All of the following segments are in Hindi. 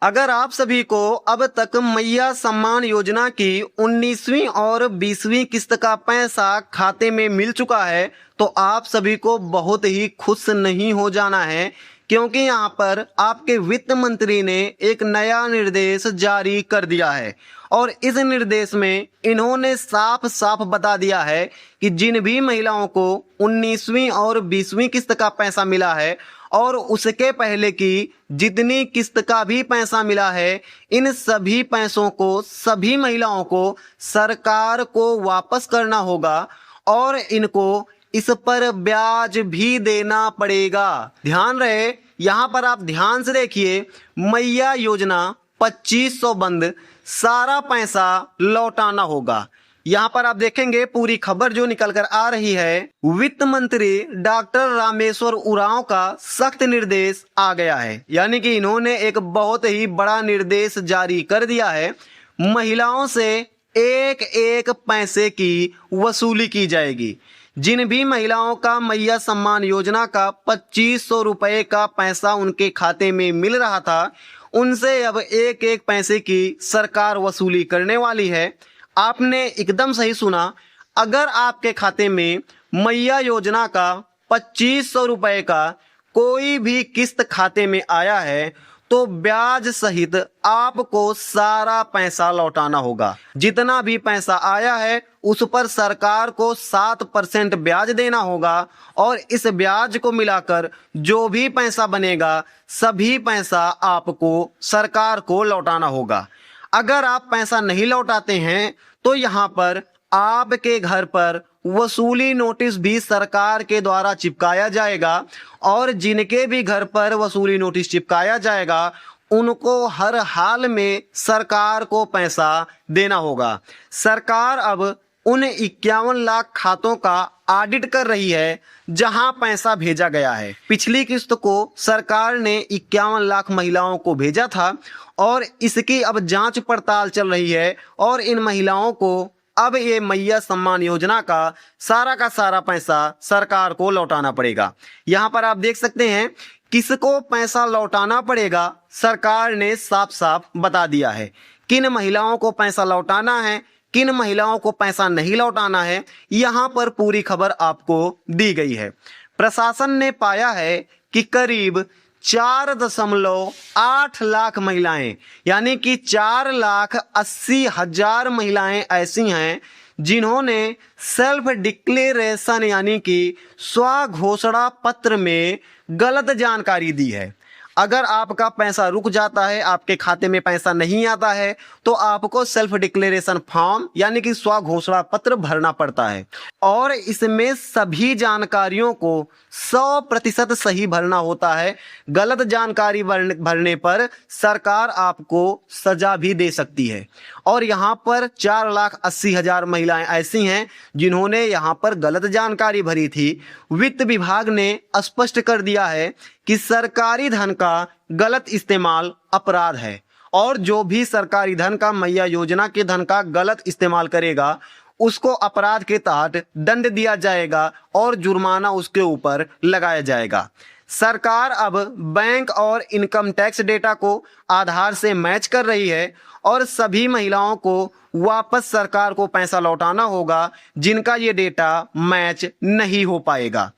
अगर आप सभी को अब तक मैया सम्मान योजना की 19वीं और 20वीं किस्त का पैसा खाते में मिल चुका है तो आप सभी को बहुत ही खुश नहीं हो जाना है, क्योंकि यहाँ पर आपके वित्त मंत्री ने एक नया निर्देश जारी कर दिया है। और इस निर्देश में इन्होंने साफ साफ बता दिया है कि जिन भी महिलाओं को 19वीं और 20वीं किस्त का पैसा मिला है और उसके पहले की जितनी किस्त का भी पैसा मिला है, इन सभी पैसों को सभी महिलाओं को सरकार को वापस करना होगा और इनको इस पर ब्याज भी देना पड़ेगा। ध्यान रहे, यहाँ पर आप ध्यान से देखिए, मैया योजना 2500 बंद, सारा पैसा लौटाना होगा। यहाँ पर आप देखेंगे पूरी खबर जो निकल कर आ रही है, वित्त मंत्री डॉक्टर रामेश्वर उरांव का सख्त निर्देश आ गया है। यानी कि इन्होंने एक बहुत ही बड़ा निर्देश जारी कर दिया है। महिलाओं से एक एक पैसे की वसूली की जाएगी। जिन भी महिलाओं का मैया सम्मान योजना का 2500 रुपए का पैसा उनके खाते में मिल रहा था, उनसे अब एक एक पैसे की सरकार वसूली करने वाली है। आपने एकदम सही सुना, अगर आपके खाते में मैया योजना का 2500 रुपए का कोई भी किस्त खाते में आया है तो ब्याज सहित आपको सारा पैसा लौटाना होगा। जितना भी पैसा आया है उस पर सरकार को 7% ब्याज देना होगा और इस ब्याज को मिलाकर जो भी पैसा बनेगा सभी पैसा आपको सरकार को लौटाना होगा। अगर आप पैसा नहीं लौटाते हैं तो यहाँ पर आपके घर पर वसूली नोटिस भी सरकार के द्वारा चिपकाया जाएगा और जिनके भी घर पर वसूली नोटिस चिपकाया जाएगा उनको हर हाल में सरकार को पैसा देना होगा। सरकार अब उन 51 लाख खातों का ऑडिट कर रही है जहां पैसा भेजा गया है। पिछली किस्त को सरकार ने 51 लाख महिलाओं को भेजा था और इसकी अब जांच पड़ताल चल रही है और इन महिलाओं को अब ये मैया सम्मान योजना का सारा पैसा सरकार को लौटाना पड़ेगा। यहाँ पर आप देख सकते हैं किसको पैसा लौटाना पड़ेगा, सरकार ने साफ साफ बता दिया है। किन महिलाओं को पैसा लौटाना है, किन महिलाओं को पैसा नहीं लौटाना है, यहाँ पर पूरी खबर आपको दी गई है। प्रशासन ने पाया है कि करीब 4.8 लाख महिलाएं यानी कि 4,80,000 महिलाएं ऐसी हैं जिन्होंने सेल्फ डिक्लेरेशन यानी कि स्वघोषणा पत्र में गलत जानकारी दी है। अगर आपका पैसा रुक जाता है, आपके खाते में पैसा नहीं आता है तो आपको सेल्फ डिक्लेरेशन फॉर्म यानी कि स्वघोषणा पत्र भरना पड़ता है और इसमें सभी जानकारियों को 100% सही भरना होता है। गलत जानकारी भरने पर सरकार आपको सजा भी दे सकती है और यहाँ पर 4,80,000 महिलाएं ऐसी हैं जिन्होंने यहाँ पर गलत जानकारी भरी थी। वित्त विभाग ने स्पष्ट कर दिया है कि सरकारी धन का गलत इस्तेमाल अपराध है और जो भी सरकारी धन का मैया योजना के धन का गलत इस्तेमाल करेगा उसको अपराध के तहत दंड दिया जाएगा और जुर्माना उसके ऊपर लगाया जाएगा। सरकार अब बैंक और इनकम टैक्स डेटा को आधार से मैच कर रही है और सभी महिलाओं को वापस सरकार को पैसा लौटाना होगा जिनका ये डेटा मैच नहीं हो पाएगा।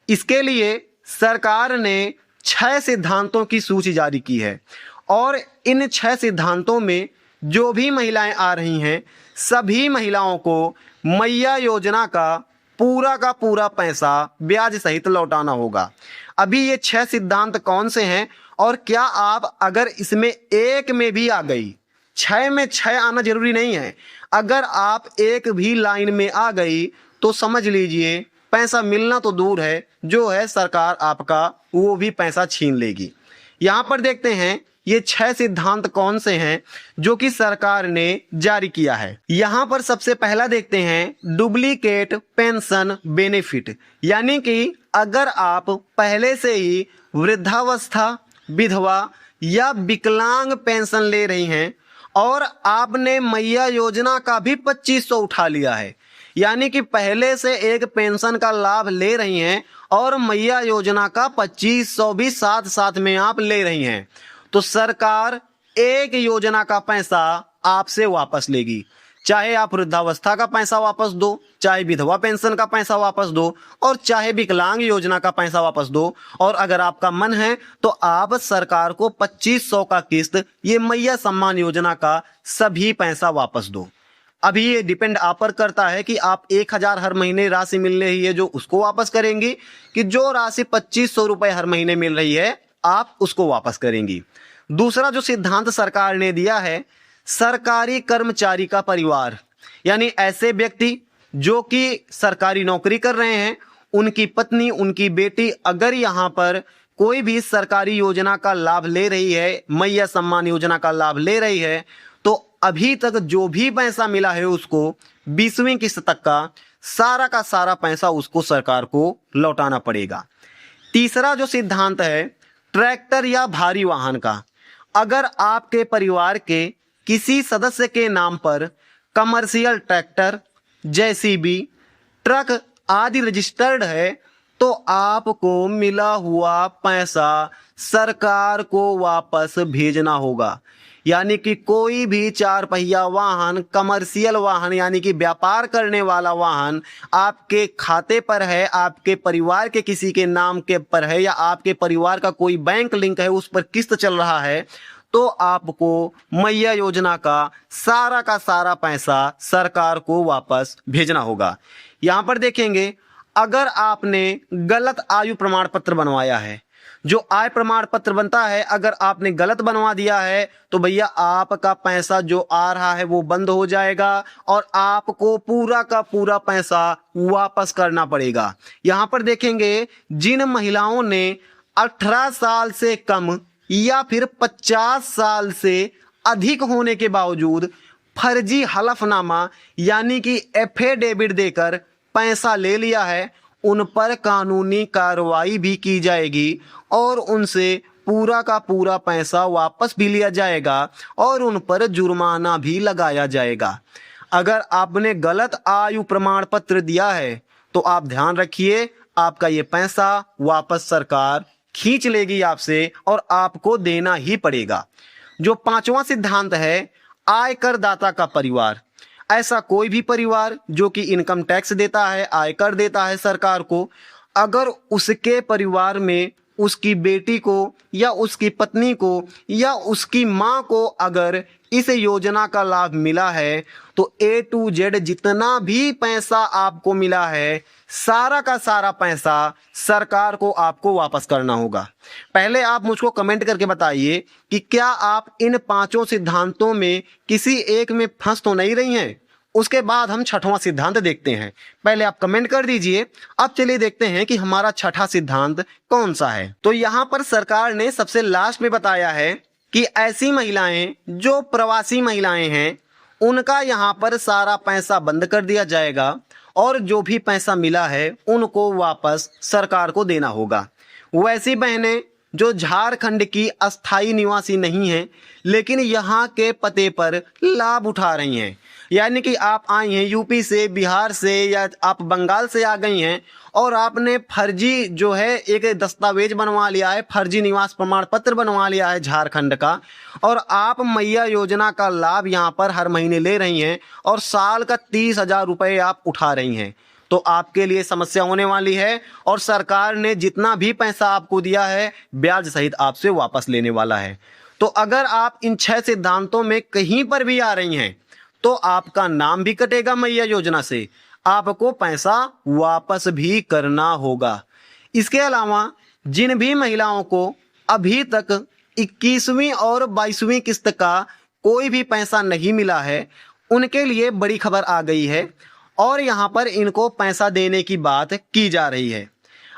इसके लिए सरकार ने 6 सिद्धांतों की सूची जारी की है और इन 6 सिद्धांतों में जो भी महिलाएं आ रही हैं सभी महिलाओं को मैया योजना का पूरा पैसा ब्याज सहित लौटाना होगा। अभी ये 6 सिद्धांत कौन से हैं और क्या आप अगर इसमें एक में भी आ गई, 6 में 6 आना जरूरी नहीं है, अगर आप एक भी लाइन में आ गई तो समझ लीजिए पैसा मिलना तो दूर है, जो है सरकार आपका वो भी पैसा छीन लेगी। यहाँ पर देखते हैं ये 6 सिद्धांत कौन से हैं जो कि सरकार ने जारी किया है। यहाँ पर सबसे पहला देखते हैं डुप्लीकेट पेंशन बेनिफिट, यानी कि अगर आप पहले से ही वृद्धावस्था, विधवा या विकलांग पेंशन ले रही हैं और आपने मैया योजना का भी 2500 उठा लिया है, यानी कि पहले से एक पेंशन का लाभ ले रही हैं और मैया योजना का 2500 भी साथ साथ में आप ले रही हैं, तो सरकार एक योजना का पैसा आपसे वापस लेगी। चाहे आप वृद्धावस्था का पैसा वापस दो, चाहे विधवा पेंशन का पैसा वापस दो, और चाहे विकलांग योजना का पैसा वापस दो, और अगर आपका मन है तो आप सरकार को 2500 का किस्त ये मैया सम्मान योजना का सभी पैसा वापस दो। अभी ये डिपेंड आप पर करता है कि आप 1000 हर महीने राशि मिल रही है जो उसको वापस करेंगी, कि जो राशि 2500 रुपए हर महीने मिल रही है आप उसको वापस करेंगी। दूसरा जो सिद्धांत सरकार ने दिया है, सरकारी कर्मचारी का परिवार, यानी ऐसे व्यक्ति जो कि सरकारी नौकरी कर रहे हैं, उनकी पत्नी, उनकी बेटी अगर यहाँ पर कोई भी सरकारी योजना का लाभ ले रही है, मैया सम्मान योजना का लाभ ले रही है, तो अभी तक जो भी पैसा मिला है उसको 20वीं किस्त तक का सारा पैसा उसको सरकार को लौटाना पड़ेगा। तीसरा जो सिद्धांत है, ट्रैक्टर या भारी वाहन का, अगर आपके परिवार के किसी सदस्य के नाम पर कमर्शियल ट्रैक्टर, जेसीबी, ट्रक आदि रजिस्टर्ड है, तो आपको मिला हुआ पैसा सरकार को वापस भेजना होगा। यानी कि कोई भी 4 पहिया वाहन, कमर्शियल वाहन यानी कि व्यापार करने वाला वाहन आपके खाते पर है, आपके परिवार के किसी के नाम के पर है, या आपके परिवार का कोई बैंक लिंक है, उस पर किस्त चल रहा है, तो आपको मैया योजना का सारा पैसा सरकार को वापस भेजना होगा। यहां पर देखेंगे, अगर आपने गलत आयु प्रमाण पत्र बनवाया है, जो आय प्रमाण पत्र बनता है, अगर आपने गलत बनवा दिया है तो भैया आपका पैसा जो आ रहा है वो बंद हो जाएगा और आपको पूरा का पूरा पैसा वापस करना पड़ेगा। यहां पर देखेंगे, जिन महिलाओं ने 18 साल से कम या फिर 50 साल से अधिक होने के बावजूद फर्जी हलफनामा यानी कि एफिडेविट देकर पैसा ले लिया है, उन पर कानूनी कार्रवाई भी की जाएगी और उनसे पूरा का पूरा पैसा वापस भी लिया जाएगा और उन पर जुर्माना भी लगाया जाएगा। अगर आपने गलत आयु प्रमाण पत्र दिया है तो आप ध्यान रखिए, आपका ये पैसा वापस सरकार खींच लेगी आपसे और आपको देना ही पड़ेगा। जो 5वां सिद्धांत है, आयकर दाता का परिवार, ऐसा कोई भी परिवार जो कि इनकम टैक्स देता है, आयकर देता है सरकार को, अगर उसके परिवार में उसकी बेटी को या उसकी पत्नी को या उसकी मां को अगर इस योजना का लाभ मिला है, तो A to Z जितना भी पैसा आपको मिला है, सारा का सारा पैसा सरकार को आपको वापस करना होगा। पहले आप मुझको कमेंट करके बताइए कि क्या आप इन 5 सिद्धांतों में किसी एक में फंस तो नहीं रही हैं। उसके बाद हम 6वां सिद्धांत देखते हैं। पहले आप कमेंट कर दीजिए। अब चलिए देखते हैं कि हमारा 6वां सिद्धांत कौन सा है। तो यहाँ पर सरकार ने सबसे लास्ट में बताया है कि ऐसी महिलाएं जो प्रवासी महिलाएं हैं, उनका यहाँ पर सारा पैसा बंद कर दिया जाएगा और जो भी पैसा मिला है उनको वापस सरकार को देना होगा। वैसी बहनें जो झारखंड की अस्थायी निवासी नहीं हैं लेकिन यहाँ के पते पर लाभ उठा रही हैं, यानी कि आप आई हैं यूपी से, बिहार से या आप बंगाल से आ गई हैं और आपने फर्जी जो है एक दस्तावेज बनवा लिया है, फर्जी निवास प्रमाण पत्र बनवा लिया है झारखंड का, और आप मैया योजना का लाभ यहाँ पर हर महीने ले रही हैं और साल का 30,000 रुपये आप उठा रही हैं, तो आपके लिए समस्या होने वाली है और सरकार ने जितना भी पैसा आपको दिया है ब्याज सहित आपसे वापस लेने वाला है। तो अगर आप इन 6 सिद्धांतों में कहीं पर भी आ रही हैं तो आपका नाम भी कटेगा मैया योजना से, आपको पैसा वापस भी करना होगा। इसके अलावा जिन भी महिलाओं को अभी तक 21वीं और 22वीं किस्त का कोई भी पैसा नहीं मिला है, उनके लिए बड़ी खबर आ गई है और यहाँ पर इनको पैसा देने की बात की जा रही है।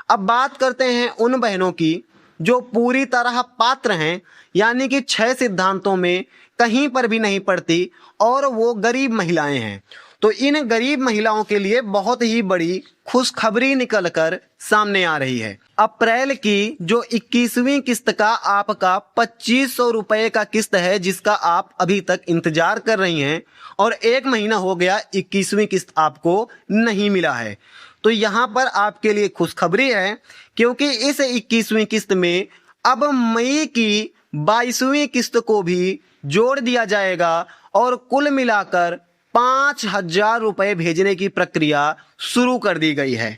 अब बात करते हैं उन बहनों की जो पूरी तरह पात्र हैं, यानी कि 6 सिद्धांतों में कहीं पर भी नहीं पड़ती और वो गरीब महिलाएं हैं। तो इन गरीब महिलाओं के लिए बहुत ही बड़ी खुशखबरी निकलकर सामने आ रही है। अप्रैल की जो 21वीं किस्त का आपका 2500 रुपए का किस्त है, जिसका आप अभी तक इंतजार कर रही हैं और 1 महीना हो गया 21वीं किस्त आपको नहीं मिला है, तो यहाँ पर आपके लिए खुशखबरी है क्योंकि इस 21वीं किस्त में अब मई की 22वीं किस्त को भी जोड़ दिया जाएगा और कुल मिलाकर 5,000 रुपए भेजने की प्रक्रिया शुरू कर दी गई है।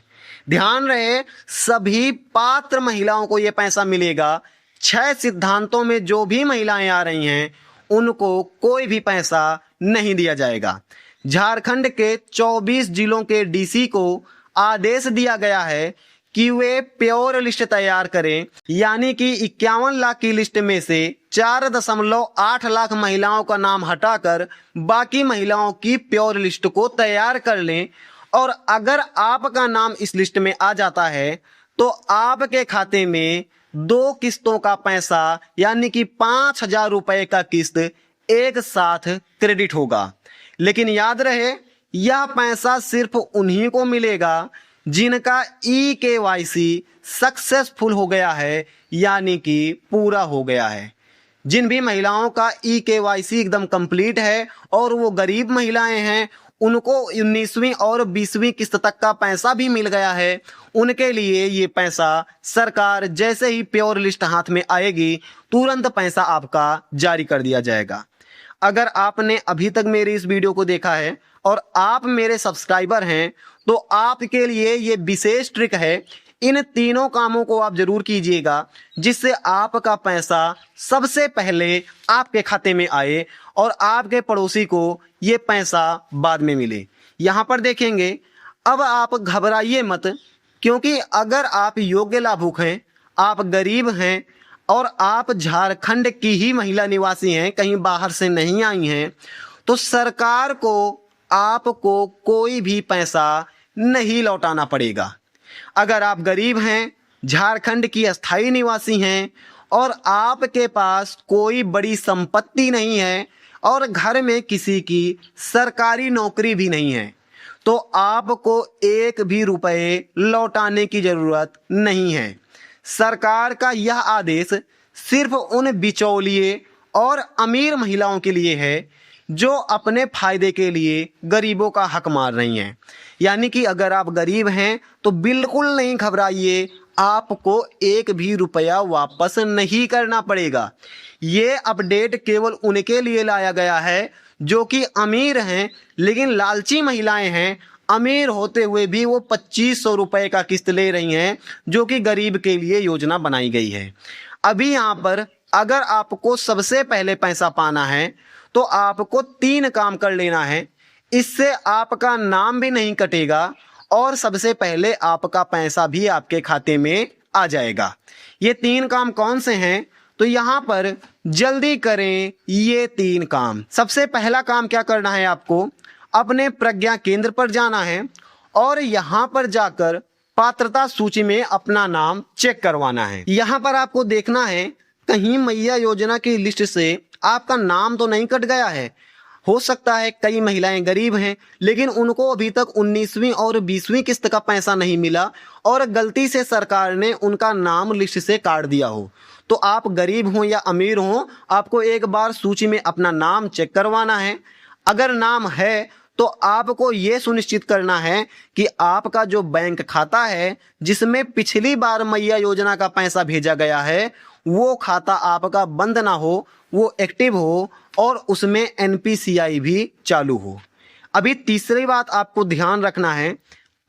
ध्यान रहे, सभी पात्र महिलाओं को यह पैसा मिलेगा। 6 सिद्धांतों में जो भी महिलाएं आ रही हैं उनको कोई भी पैसा नहीं दिया जाएगा। झारखंड के 24 जिलों के डीसी को आदेश दिया गया है कि वे प्योर लिस्ट तैयार करें, यानी कि 51 लाख की लिस्ट में से 4.8 लाख महिलाओं का नाम हटाकर बाकी महिलाओं की प्योर लिस्ट को तैयार कर लें। और अगर आपका नाम इस लिस्ट में आ जाता है तो आपके खाते में 2 किस्तों का पैसा यानी कि 5,000 रुपए का किस्त एक साथ क्रेडिट होगा। लेकिन याद रहे, यह पैसा सिर्फ उन्हीं को मिलेगा जिनका EKYC सक्सेसफुल हो गया है, यानी कि पूरा हो गया है। जिन भी महिलाओं का EKYC एकदम कंप्लीट है और वो गरीब महिलाएं हैं, उनको 19वीं और 20वीं किस्त तक का पैसा भी मिल गया है, उनके लिए ये पैसा सरकार जैसे ही प्योर लिस्ट हाथ में आएगी तुरंत पैसा आपका जारी कर दिया जाएगा। अगर आपने अभी तक मेरी इस वीडियो को देखा है और आप मेरे सब्सक्राइबर हैं तो आपके लिए ये विशेष ट्रिक है। इन तीनों कामों को आप जरूर कीजिएगा जिससे आपका पैसा सबसे पहले आपके खाते में आए और आपके पड़ोसी को ये पैसा बाद में मिले। यहाँ पर देखेंगे, अब आप घबराइए मत, क्योंकि अगर आप योग्य लाभुक हैं, आप गरीब हैं और आप झारखंड की ही महिला निवासी हैं, कहीं बाहर से नहीं आई हैं, तो सरकार को आपको कोई भी पैसा नहीं लौटाना पड़ेगा। अगर आप गरीब हैं, झारखंड की अस्थायी निवासी हैं और आपके पास कोई बड़ी संपत्ति नहीं है और घर में किसी की सरकारी नौकरी भी नहीं है, तो आपको 1 भी रुपए लौटाने की जरूरत नहीं है। सरकार का यह आदेश सिर्फ उन बिचौलिए और अमीर महिलाओं के लिए है जो अपने फायदे के लिए गरीबों का हक मार रही हैं। यानी कि अगर आप गरीब हैं तो बिल्कुल नहीं घबराइए, आपको 1 भी रुपया वापस नहीं करना पड़ेगा। ये अपडेट केवल उनके लिए लाया गया है जो कि अमीर हैं, लेकिन लालची महिलाएं हैं, अमीर होते हुए भी वो 2500 रुपए का किस्त ले रही हैं, जो कि गरीब के लिए योजना बनाई गई है। अभी यहाँ पर अगर आपको सबसे पहले पैसा पाना है तो आपको 3 काम कर लेना है। इससे आपका नाम भी नहीं कटेगा और सबसे पहले आपका पैसा भी आपके खाते में आ जाएगा। ये 3 काम कौन से हैं? तो यहाँ पर जल्दी करें ये 3 काम। सबसे पहला काम क्या करना है, आपको अपने प्रज्ञा केंद्र पर जाना है और यहाँ पर जाकर पात्रता सूची में अपना नाम चेक करवाना है। यहाँ पर आपको देखना है कहीं मैया योजना की लिस्ट से आपका नाम तो नहीं कट गया है। हो सकता है कई महिलाएं गरीब हैं लेकिन उनको अभी तक 19वीं और 20वीं किस्त का पैसा नहीं मिला और गलती से सरकार ने उनका नाम लिस्ट से काट दिया हो। तो आप गरीब हो या अमीर हो, आपको एक बार सूची में अपना नाम चेक करवाना है। अगर नाम है तो आपको ये सुनिश्चित करना है कि आपका जो बैंक खाता है जिसमें पिछली बार मैया योजना का पैसा भेजा गया है, वो खाता आपका बंद ना हो, वो एक्टिव हो और उसमें NPCI भी चालू हो। अभी तीसरी बात आपको ध्यान रखना है,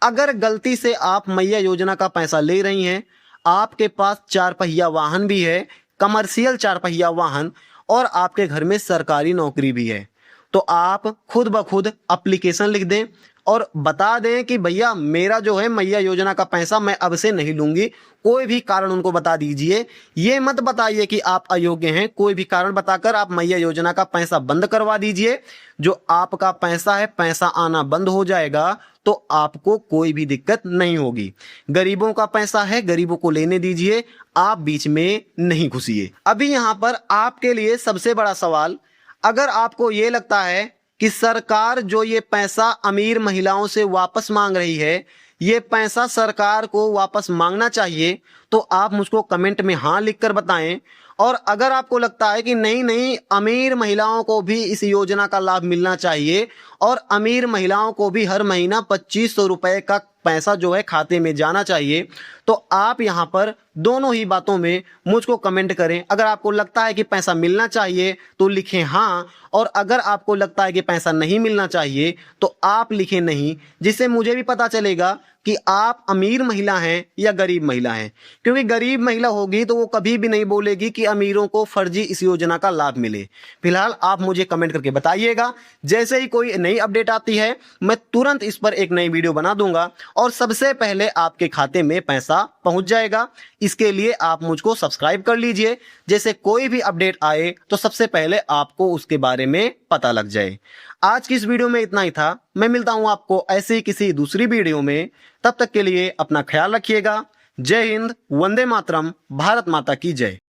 अगर गलती से आप मैया योजना का पैसा ले रही हैं, आपके पास 4 पहिया वाहन भी है, कमर्शियल 4 पहिया वाहन, और आपके घर में सरकारी नौकरी भी है, तो आप खुद ब खुद एप्लीकेशन लिख दें और बता दें कि भैया मेरा जो है मैया योजना का पैसा मैं अब से नहीं लूंगी। कोई भी कारण उनको बता दीजिए, ये मत बताइए कि आप अयोग्य हैं, कोई भी कारण बताकर आप मैया योजना का पैसा बंद करवा दीजिए। जो आपका पैसा है, पैसा आना बंद हो जाएगा तो आपको कोई भी दिक्कत नहीं होगी। गरीबों का पैसा है, गरीबों को लेने दीजिए, आप बीच में नहीं घुसिए। अभी यहाँ पर आपके लिए सबसे बड़ा सवाल, अगर आपको ये लगता है कि सरकार जो ये पैसा अमीर महिलाओं से वापस मांग रही है, ये पैसा सरकार को वापस मांगना चाहिए, तो आप मुझको कमेंट में हाँ लिखकर बताएं। और अगर आपको लगता है कि नहीं नहीं, अमीर महिलाओं को भी इस योजना का लाभ मिलना चाहिए और अमीर महिलाओं को भी हर महीना 2500 रुपए का पैसा जो है खाते में जाना चाहिए, तो आप यहाँ पर दोनों ही बातों में मुझको कमेंट करें। अगर आपको लगता है कि पैसा मिलना चाहिए तो लिखें हाँ, और अगर आपको लगता है कि पैसा नहीं मिलना चाहिए तो आप लिखें नहीं, जिससे मुझे भी पता चलेगा कि आप अमीर महिला हैं या गरीब महिला हैं। क्योंकि गरीब महिला होगी तो वो कभी भी नहीं बोलेगी कि अमीरों को फर्जी इस योजना का लाभ मिले। फिलहाल आप मुझे कमेंट करके बताइएगा। जैसे ही कोई नई अपडेट आती है मैं तुरंत इस पर एक नई वीडियो बना दूंगा और सबसे पहले आपके खाते में पैसा पहुंच जाएगा। इसके लिए आप मुझको सब्सक्राइब कर लीजिए, जैसे कोई भी अपडेट आए तो सबसे पहले आपको उसके बारे में पता लग जाए। आज की इस वीडियो में इतना ही था। मैं मिलता हूं आपको ऐसे ही किसी दूसरी वीडियो में। तब तक के लिए अपना ख्याल रखिएगा। जय हिंद, वंदे मातरम, भारत माता की जय।